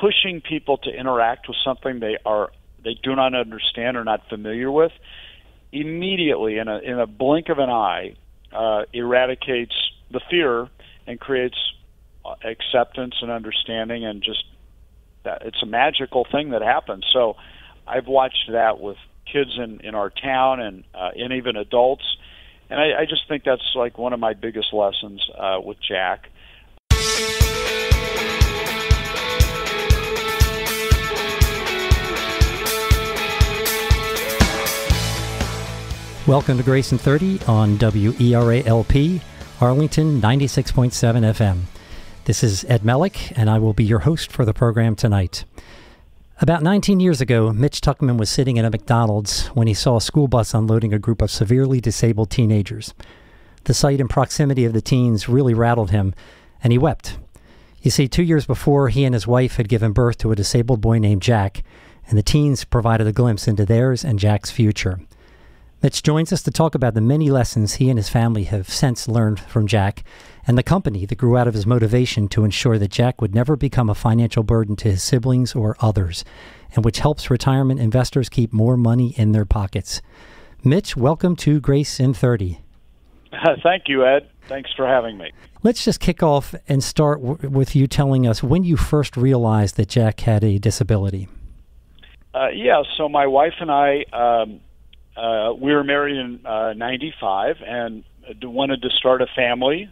pushing people to interact with something they do not understand or not familiar with, immediately in a blink of an eye, eradicates the fear and creates acceptance and understanding, and just that it's a magical thing that happens. So I've watched that with kids in our town and even adults, and I just think that's like one of my biggest lessons with Jack. Welcome to Grace in 30 on WERA-LP, Arlington 96.7 FM. This is Ed Mellick, and I will be your host for the program tonight. About 19 years ago, Mitch Tuchman was sitting in a McDonald's when he saw a school bus unloading a group of severely disabled teenagers. The sight and proximity of the teens really rattled him, and he wept. You see, 2 years before, he and his wife had given birth to a disabled boy named Jack, and the teens provided a glimpse into theirs and Jack's future. Mitch joins us to talk about the many lessons he and his family have since learned from Jack, and the company that grew out of his motivation to ensure that Jack would never become a financial burden to his siblings or others, and which helps retirement investors keep more money in their pockets. Mitch, welcome to Grace in 30. Thank you, Ed. Thanks for having me. Let's just kick off and start with you telling us when you first realized that Jack had a disability. So my wife and I, we were married in 95 and wanted to start a family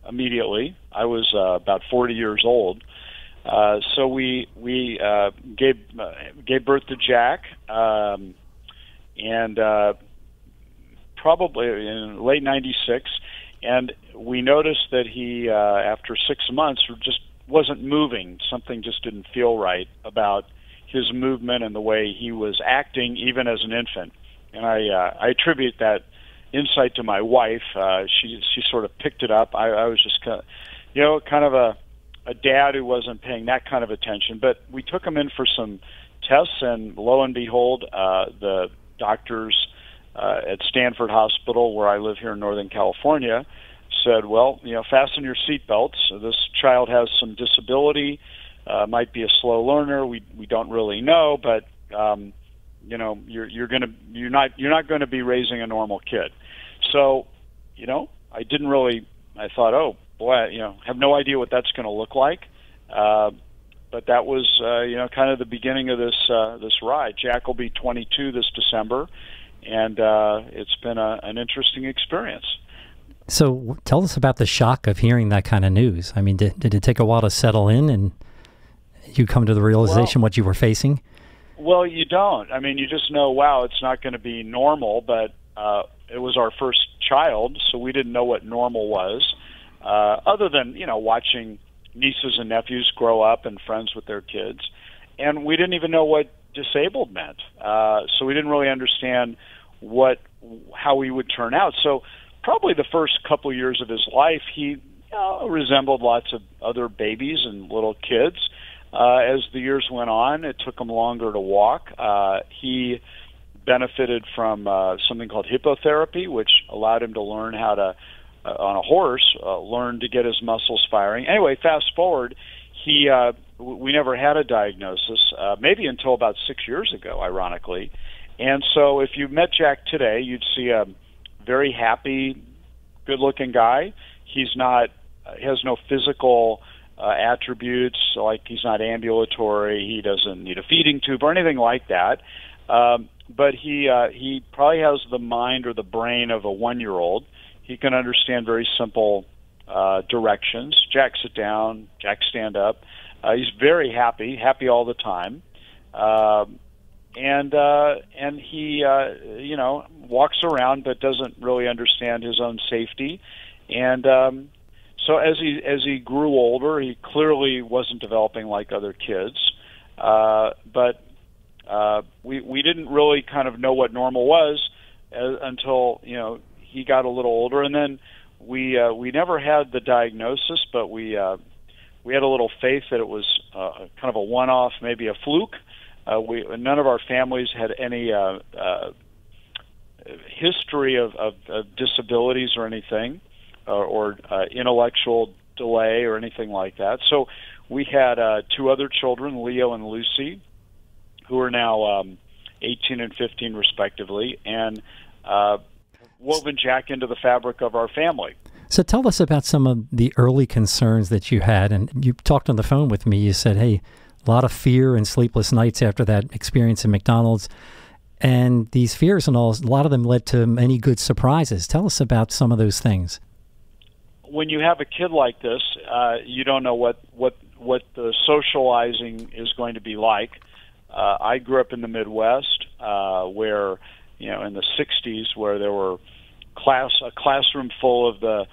immediately. I was about 40 years old. So we gave birth to Jack, and probably in late 96, and we noticed that he, after 6 months, just wasn't moving. Something just didn't feel right about his movement and the way he was acting, even as an infant. And I attribute that insight to my wife. She sort of picked it up. I was just kind of a dad who wasn't paying that kind of attention. But we took him in for some tests, and lo and behold, the doctors at Stanford Hospital, where I live here in Northern California, said, well, fasten your seatbelts. This child has some disability. Might be a slow learner. We don't really know, but you're not going to be raising a normal kid. So, I thought, oh boy, have no idea what that's going to look like. But that was kind of the beginning of this ride. Jack will be 22 this December, and it's been an interesting experience. So tell us about the shock of hearing that kind of news. I mean, did it take a while to settle in and you come to the realization what you were facing? Well, you don't. I mean, you just know, wow, it's not going to be normal, but it was our first child, so we didn't know what normal was, other than, watching nieces and nephews grow up and friends with their kids. And we didn't even know what disabled meant. So we didn't really understand how he would turn out. So probably the first couple of years of his life, he resembled lots of other babies and little kids. As the years went on, it took him longer to walk. He benefited from something called hippotherapy, which allowed him to learn how to, on a horse, learn to get his muscles firing. Anyway, fast forward, we never had a diagnosis, maybe until about 6 years ago, ironically. And so if you met Jack today, you'd see a very happy, good-looking guy. He has no physical attributes, like he's not ambulatory, he doesn't need a feeding tube or anything like that. But he probably has the mind or the brain of a 1-year-old. He can understand very simple directions. Jack, sit down. Jack, stand up. He's very happy all the time. And he walks around but doesn't really understand his own safety. And so as he grew older, he clearly wasn't developing like other kids. But we didn't really kind of know what normal was until he got a little older, and then we never had the diagnosis, but we had a little faith that it was kind of a one-off, maybe a fluke. None of our families had any history of disabilities or anything, or intellectual delay or anything like that. So we had two other children, Leo and Lucy, who are now 18 and 15 respectively, and woven Jack into the fabric of our family. So tell us about some of the early concerns that you had. And you talked on the phone with me. You said, hey, a lot of fear and sleepless nights after that experience in McDonald's. And these fears and all, a lot of them led to many good surprises. Tell us about some of those things. When you have a kid like this, you don't know what the socializing is going to be like. I grew up in the Midwest, where, in the 60s, where there were a classroom full of the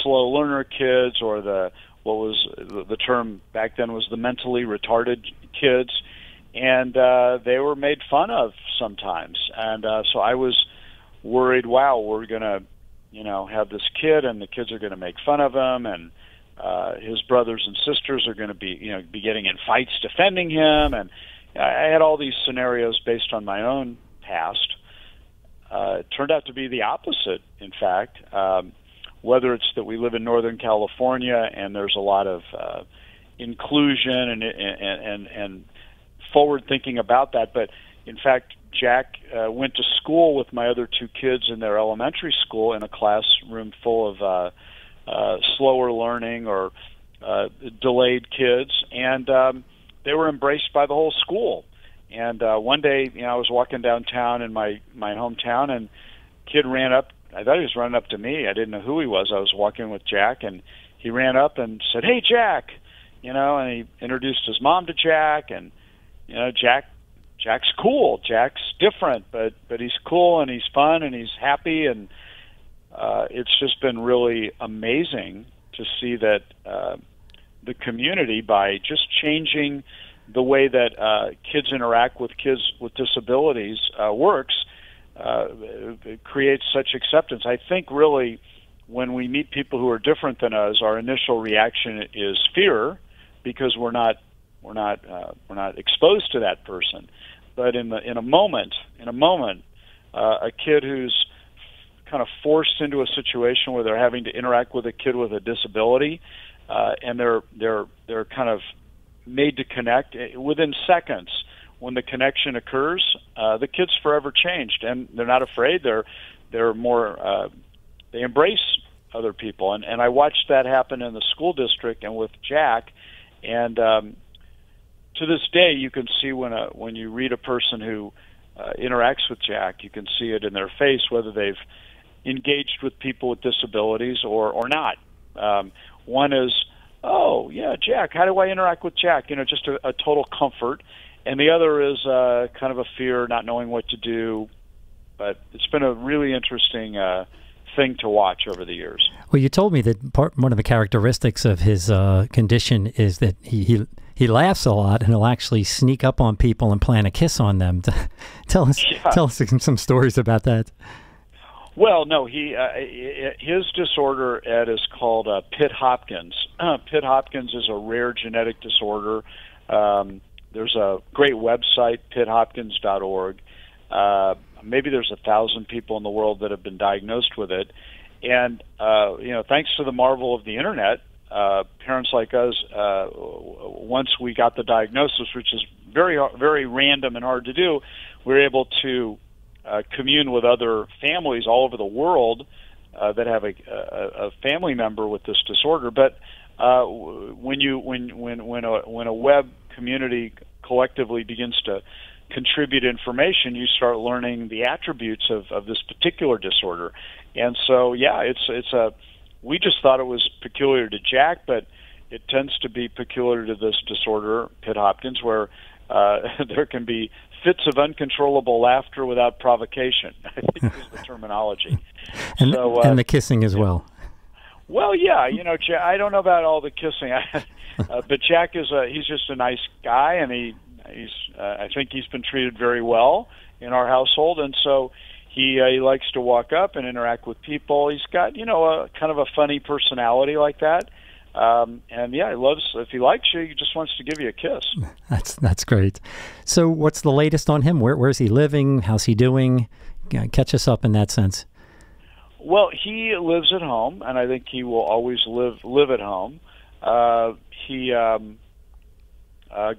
slow learner kids, or what was the term back then was the mentally retarded kids, and they were made fun of sometimes. And so I was worried, wow, we're going to have this kid, and the kids are going to make fun of him, and his brothers and sisters are going to be getting in fights defending him. And I had all these scenarios based on my own past. It turned out to be the opposite, in fact. Whether it's that we live in Northern California and there's a lot of inclusion and forward thinking about that, but in fact, Jack went to school with my other two kids in their elementary school in a classroom full of slower learning or delayed kids, and they were embraced by the whole school. And one day, I was walking downtown in my hometown, and a kid ran up. I thought he was running up to me. I didn't know who he was. I was walking with Jack, and he ran up and said, "Hey, Jack," and he introduced his mom to Jack, and Jack's cool. Jack's different, but he's cool, and he's fun, and he's happy, and it's just been really amazing to see that the community, by just changing the way that kids interact with kids with disabilities works, it creates such acceptance. I think really when we meet people who are different than us, our initial reaction is fear, because we're not exposed to that person. But in a moment, a kid who's kind of forced into a situation where they're having to interact with a kid with a disability, and they're kind of made to connect within seconds. When the connection occurs, the kid's forever changed, and they're not afraid. They're more they embrace other people, and I watched that happen in the school district and with Jack, and to this day, you can see when you read a person who interacts with Jack, you can see it in their face whether they've engaged with people with disabilities or not. One is, "Oh, yeah, Jack, how do I interact with Jack?" Just a total comfort. And the other is kind of a fear, not knowing what to do. But it's been a really interesting thing to watch over the years. Well, you told me that one of the characteristics of his condition is that he laughs a lot, and he'll actually sneak up on people and plant a kiss on them. Tell us some stories about that. Well, no, his disorder, Ed, is called Pitt-Hopkins. Pitt-Hopkins is a rare genetic disorder. There's a great website, pitthopkins.org. Maybe there's 1,000 people in the world that have been diagnosed with it. And, thanks to the marvel of the Internet, parents like us, once we got the diagnosis, which is very, very random and hard to do, we were able to commune with other families all over the world that have a family member with this disorder. But when a web community collectively begins to contribute information, you start learning the attributes of this particular disorder. And so, we just thought it was peculiar to Jack, but it tends to be peculiar to this disorder, Pitt-Hopkins, where there can be fits of uncontrollable laughter without provocation, I think is the terminology. And the kissing as well. Well, yeah, I don't know about all the kissing, but Jack he's just a nice guy, and I think he's been treated very well in our household, and so he likes to walk up and interact with people. He's got a kind of a funny personality like that, and he loves. If he likes you, he just wants to give you a kiss. That's great. So, what's the latest on him? Where's he living? How's he doing? Catch us up in that sense. Well, he lives at home, and I think he will always live at home. He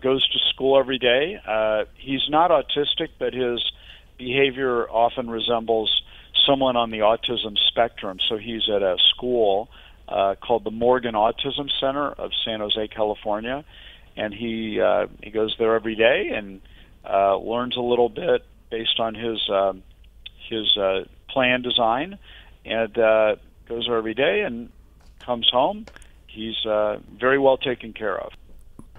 goes to school every day. He's not autistic, but his behavior often resembles someone on the autism spectrum. So he's at a school called the Morgan Autism Center of San Jose, California, and he goes there every day and learns a little bit based on his plan design, and goes there every day and comes home. He's very well taken care of.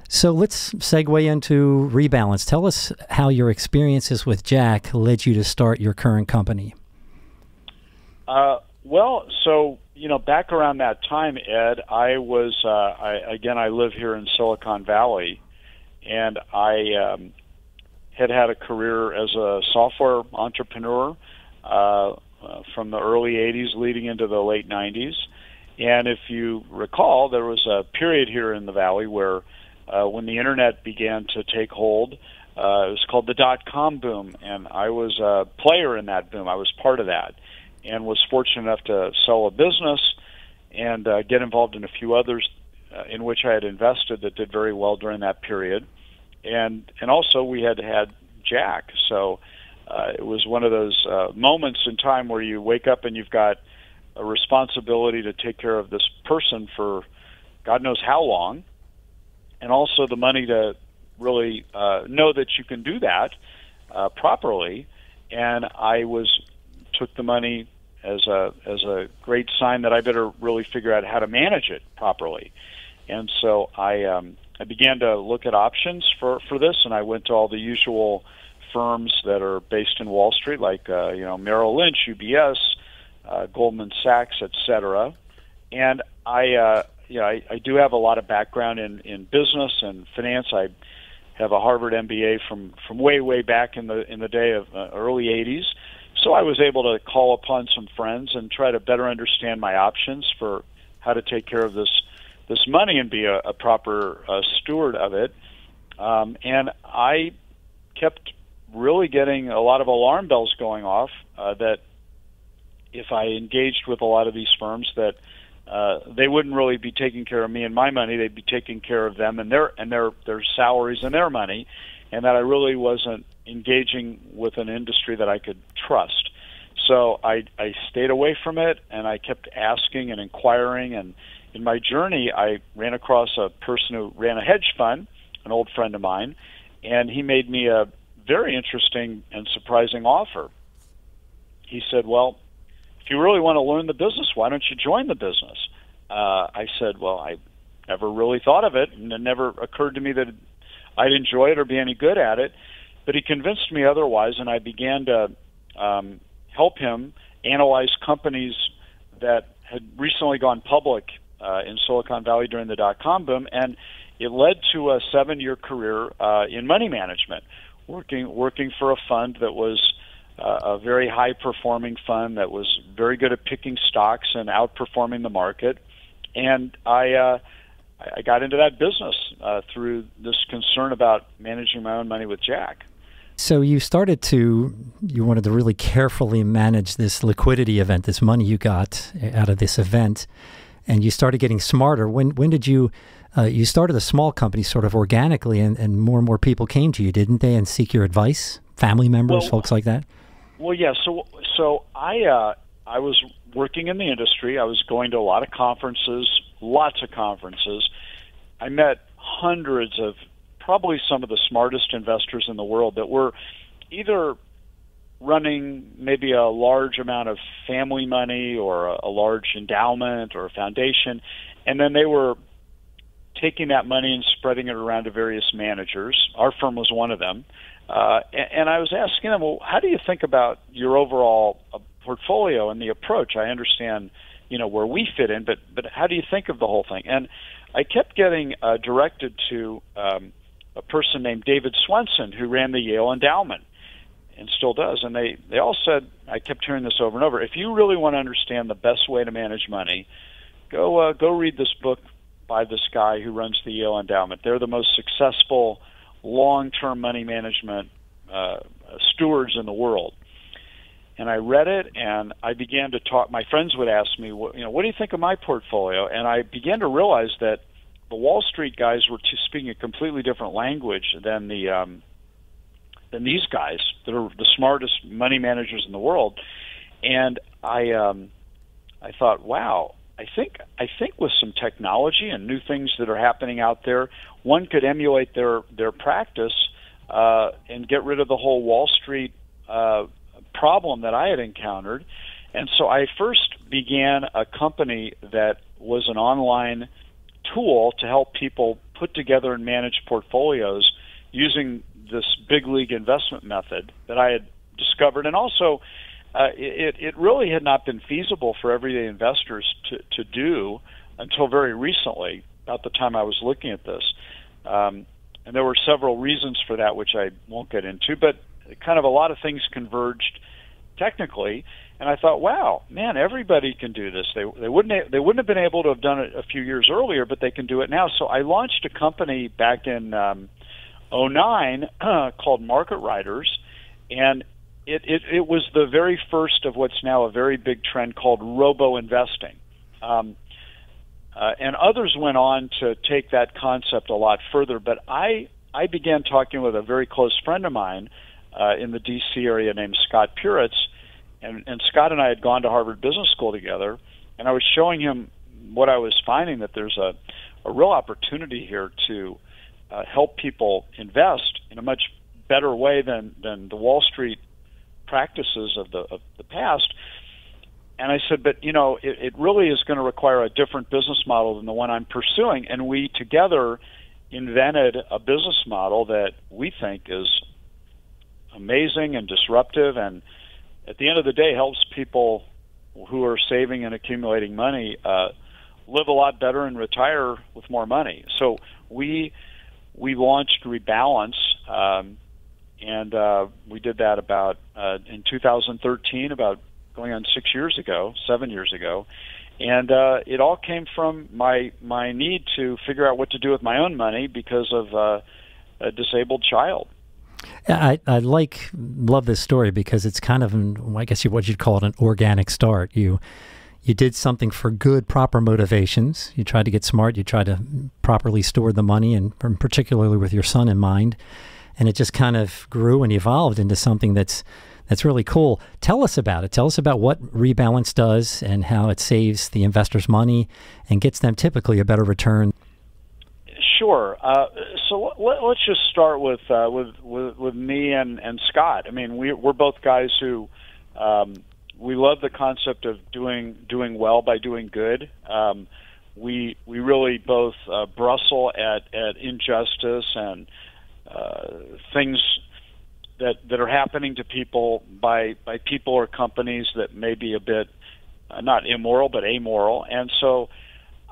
So let's segue into Rebalance. Tell us how your experiences with Jack led you to start your current company. Well, so, back around that time, Ed, I was, I live here in Silicon Valley, and I had a career as a software entrepreneur from the early 80s leading into the late 90s. And if you recall, there was a period here in the Valley where when the Internet began to take hold, it was called the dot-com boom, and I was a player in that boom. I was part of that and was fortunate enough to sell a business and get involved in a few others in which I had invested that did very well during that period. And also we had Jack, so it was one of those moments in time where you wake up and you've got a responsibility to take care of this person for God knows how long, and also the money to really know that you can do that properly. And I took the money as a great sign that I better really figure out how to manage it properly. And so I began to look at options for this, and I went to all the usual firms that are based in Wall Street, like Merrill Lynch, UBS, Goldman Sachs, etc. And I do have a lot of background in business and finance. I have a Harvard MBA from way back in the day of early 80s. So I was able to call upon some friends and try to better understand my options for how to take care of this money and be a proper steward of it. And I kept really getting a lot of alarm bells going off that if I engaged with a lot of these firms that they wouldn't really be taking care of me and my money. They'd be taking care of them and their salaries and their money, and that I really wasn't engaging with an industry that I could trust. So I stayed away from it, and I kept asking and inquiring. And in my journey, I ran across a person who ran a hedge fund, an old friend of mine, and he made me a very interesting and surprising offer. He said, well, if you really want to learn the business, why don't you join the business? I said, well, I never really thought of it, and it never occurred to me that I'd enjoy it or be any good at it. But he convinced me otherwise, and I began to help him analyze companies that had recently gone public in Silicon Valley during the dot-com boom, and it led to a 7-year career in money management, working for a fund that was a very high-performing fund that was very good at picking stocks and outperforming the market. And I got into that business through this concern about managing my own money with Jack. So you wanted to really carefully manage this liquidity event, this money you got out of this event, and you started getting smarter. When did you started a small company sort of organically, and more people came to you, didn't they, and seek your advice? Family members, folks like that? Well, yeah. So I was working in the industry. I was going to a lot of conferences, lots of conferences. I met hundreds of probably some of the smartest investors in the world that were either running maybe a large amount of family money or a large endowment or a foundation, and then they were taking that money and spreading it around to various managers. Our firm was one of them. And I was asking them, well, how do you think about your overall portfolio and the approach? I understand, where we fit in, but how do you think of the whole thing? And I kept getting directed to a person named David Swenson, who ran the Yale Endowment and still does. And they all said, I kept hearing this over and over, if you really want to understand the best way to manage money, go read this book by this guy who runs the Yale Endowment. They're the most successful long-term money management stewards in the world. And I read it, and I began to talk. My friends would ask me, what do you think of my portfolio? And I began to realize that the Wall Street guys were speaking a completely different language than these guys that are the smartest money managers in the world. And I thought, wow, I think with some technology and new things that are happening out there, one could emulate their practice and get rid of the whole Wall Street problem that I had encountered. And so I first began a company that was an online tool to help people put together and manage portfolios using this big league investment method that I had discovered. And also, it really had not been feasible for everyday investors to do until very recently, about the time I was looking at this. And there were several reasons for that, which I won't get into, but kind of a lot of things converged technically. And I thought, wow, man, everybody can do this. They wouldn't have been able to have done it a few years earlier, but they can do it now. So I launched a company back in 2009 called Market Riders, and it was the very first of what's now a very big trend called robo-investing. And others went on to take that concept a lot further, but I began talking with a very close friend of mine in the D.C. area named Scott Puritz, and Scott and I had gone to Harvard Business School together, and I was showing him what I was finding, that there's a real opportunity here to help people invest in a much better way than the Wall Street practices of the past. And I said, but it really is going to require a different business model than the one I'm pursuing. And we together invented a business model that we think is amazing and disruptive, and at the end of the day helps people who are saving and accumulating money live a lot better and retire with more money. So we launched Rebalance, and we did that about in 2013, about going on 7 years ago. And it all came from my need to figure out what to do with my own money because of a disabled child. I love this story because it's kind of, I guess what you'd call it, an organic start. You did something for good, proper motivations. You tried to get smart. You tried to properly store the money, and particularly with your son in mind. And it just kind of grew and evolved into something that's really cool. Tell us about it. Tell us about what Rebalance does and how it saves the investors money and gets them typically a better return. Sure. So let's just start with me and Scott. I mean, we're both guys who we love the concept of doing well by doing good. We really both bristle at injustice and things that are happening to people by people or companies that may be a bit not immoral but amoral. And so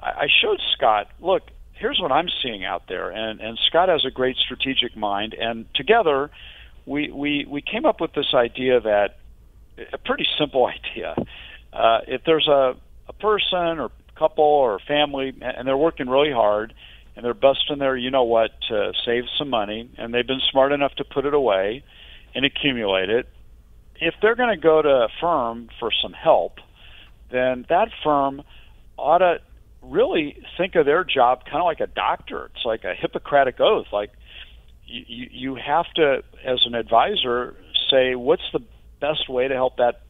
I showed Scott, look, here's what I'm seeing out there, and Scott has a great strategic mind, and together we came up with this idea, that a pretty simple idea. If there's a person or couple or family and they're working really hard and they're busting their to save some money, and they've been smart enough to put it away and accumulate it, if they're going to go to a firm for some help, then that firm ought to really think of their job kind of like a doctor. It's like a Hippocratic oath. Like you have to, as an advisor, say what's the best way to help that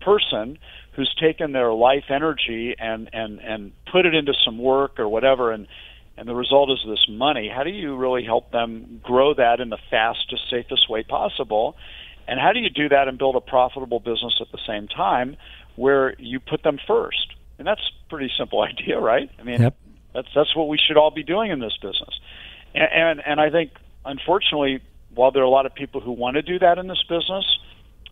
person who's taken their life energy and put it into some work or whatever, and the result is this money. How do you really help them grow that in the fastest, safest way possible? And how do you do that and build a profitable business at the same time where you put them first? And that's a pretty simple idea, right? I mean, yep. That's what we should all be doing in this business. And I think, unfortunately, while there are a lot of people who want to do that in this business,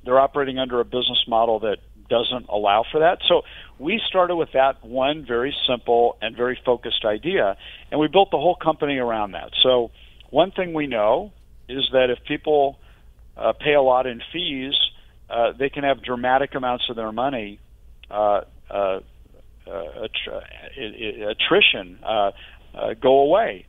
they're operating under a business model that doesn't allow for that. So we started with that one very simple and very focused idea, and we built the whole company around that. So one thing we know is that if people pay a lot in fees, they can have dramatic amounts of their money attrition go away.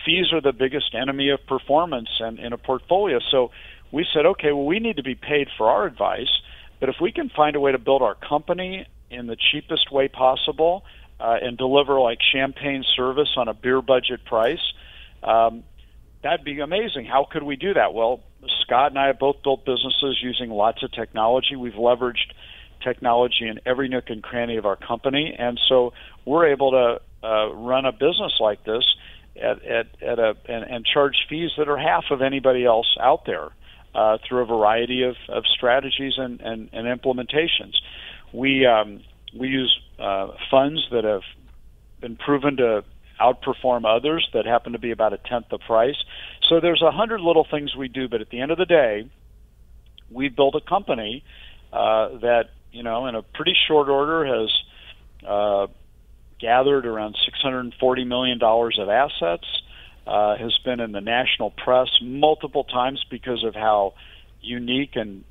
Fees are the biggest enemy of performance in a portfolio. So we said, okay, well, we need to be paid for our advice, but if we can find a way to build our company in the cheapest way possible, and deliver like champagne service on a beer budget price, that'd be amazing. How could we do that? Well, Scott and I have both built businesses using lots of technology. We've leveraged technology in every nook and cranny of our company, and so we're able to run a business like this and charge fees that are half of anybody else out there through a variety of strategies and implementations. We use funds that have been proven to outperform others that happen to be about a tenth the price. So there's 100 little things we do, but at the end of the day, we built a company that, in a pretty short order has gathered around $640 million of assets, has been in the national press multiple times because of how unique and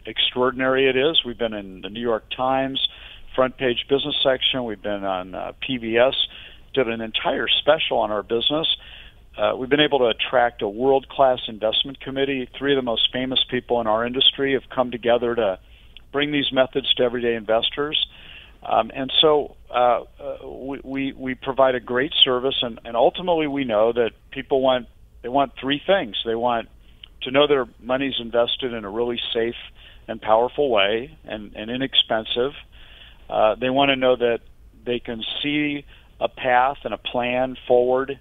extraordinary it is. We've been in the New York Times front page business section. We've been on PBS, did an entire special on our business. We've been able to attract a world-class investment committee. 3 of the most famous people in our industry have come together to bring these methods to everyday investors. And so we provide a great service, and ultimately we know that people want 3 things. They want to know their money's invested in a really safe and powerful way and inexpensive. They want to know that they can see a path and a plan forward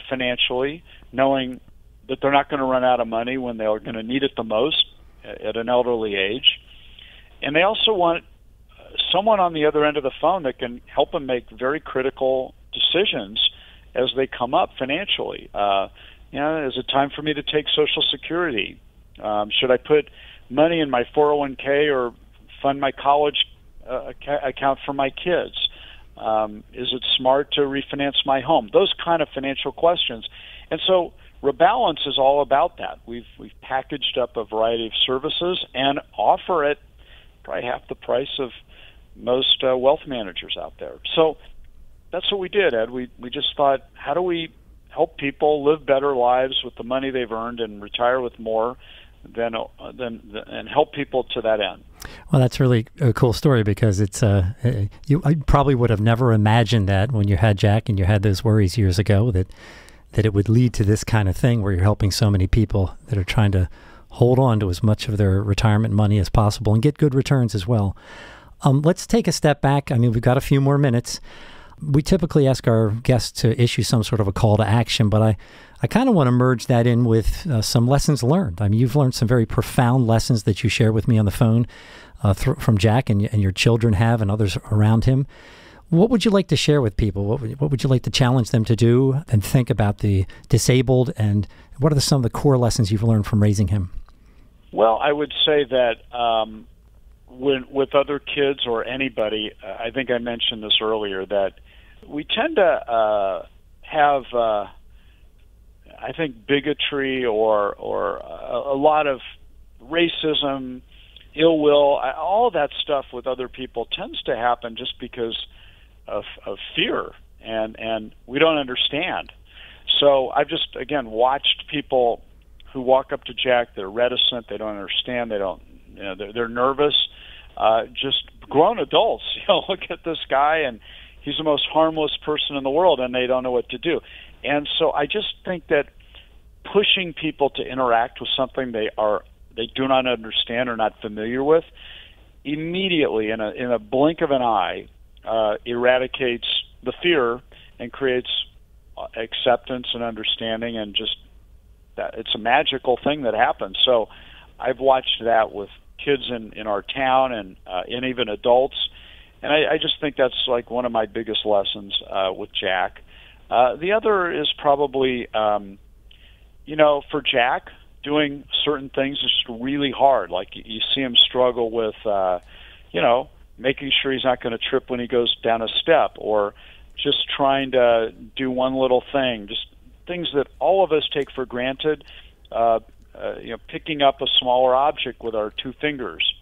financially, knowing that they're not going to run out of money when they're going to need it the most at an elderly age. And they also want someone on the other end of the phone that can help them make very critical decisions as they come up financially. Is it time for me to take Social Security? Should I put money in my 401k or fund my college account for my kids? Is it smart to refinance my home? Those kind of financial questions. And so Rebalance is all about that. We've packaged up a variety of services and offer it probably half the price of most wealth managers out there. So that's what we did, Ed. We just thought, how do we help people live better lives with the money they've earned and retire with more and help people to that end. Well, that's really a cool story because it's I probably would have never imagined that when you had Jack and you had those worries years ago that it would lead to this kind of thing where you're helping so many people that are trying to hold on to as much of their retirement money as possible and get good returns as well. Let's take a step back. I mean, we've got a few more minutes. We typically ask our guests to issue some sort of a call to action, but I kind of want to merge that in with some lessons learned. I mean, you've learned some very profound lessons that you share with me on the phone from Jack and your children have and others around him. What would you like to share with people? What would you like to challenge them to do and think about the disabled, and what are some of the core lessons you've learned from raising him? Well, I would say that with other kids or anybody, I think I mentioned this earlier, that we tend to have, I think, bigotry or a lot of racism, ill will, all that stuff with other people tends to happen just because of fear, and we don't understand. So I've just, again, watched people who walk up to Jack, they're reticent, they don't understand, they're nervous, just grown adults, look at this guy and he's the most harmless person in the world, and they don't know what to do. And so I just think that pushing people to interact with something they do not understand or not familiar with, immediately, in a blink of an eye, eradicates the fear and creates acceptance and understanding, and just that it's a magical thing that happens. So I've watched that with kids in our town and even adults. And I just think that's like one of my biggest lessons with Jack. The other is probably, for Jack, doing certain things is just really hard. Like you see him struggle with, making sure he's not going to trip when he goes down a step, or just trying to do one little thing, just things that all of us take for granted, picking up a smaller object with our 2 fingers.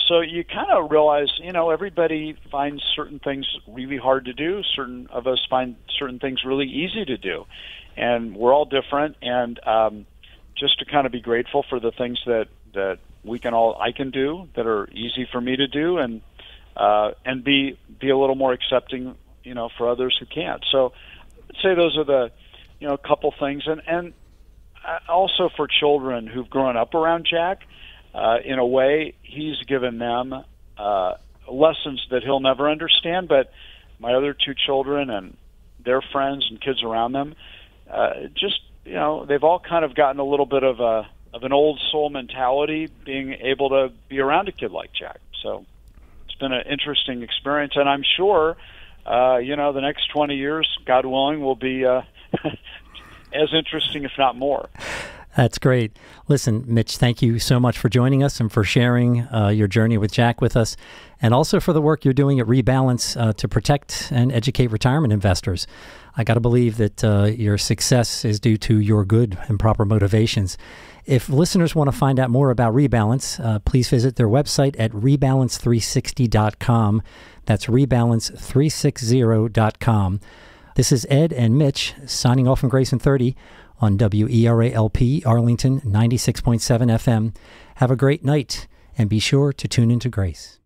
So you kind of realize, everybody finds certain things really hard to do. Certain of us find certain things really easy to do. And we're all different. And just to kind of be grateful for the things that I can do that are easy for me to do, and and be a little more accepting, for others who can't. So I'd say those are the, couple things. And also for children who've grown up around Jack, in a way, he's given them lessons that he'll never understand, but my other two children and their friends and kids around them, they've all kind of gotten a little bit of an old soul mentality, being able to be around a kid like Jack. So it's been an interesting experience, and I'm sure, the next 20 years, God willing, will be as interesting, if not more. That's great. Listen, Mitch, thank you so much for joining us and for sharing your journey with Jack with us, and also for the work you're doing at Rebalance to protect and educate retirement investors. I got to believe that your success is due to your good and proper motivations. If listeners want to find out more about Rebalance, please visit their website at rebalance360.com. That's rebalance360.com. This is Ed and Mitch signing off from Grayson 30 on WERALP Arlington 96.7 FM. Have a great night, and be sure to tune into Grace.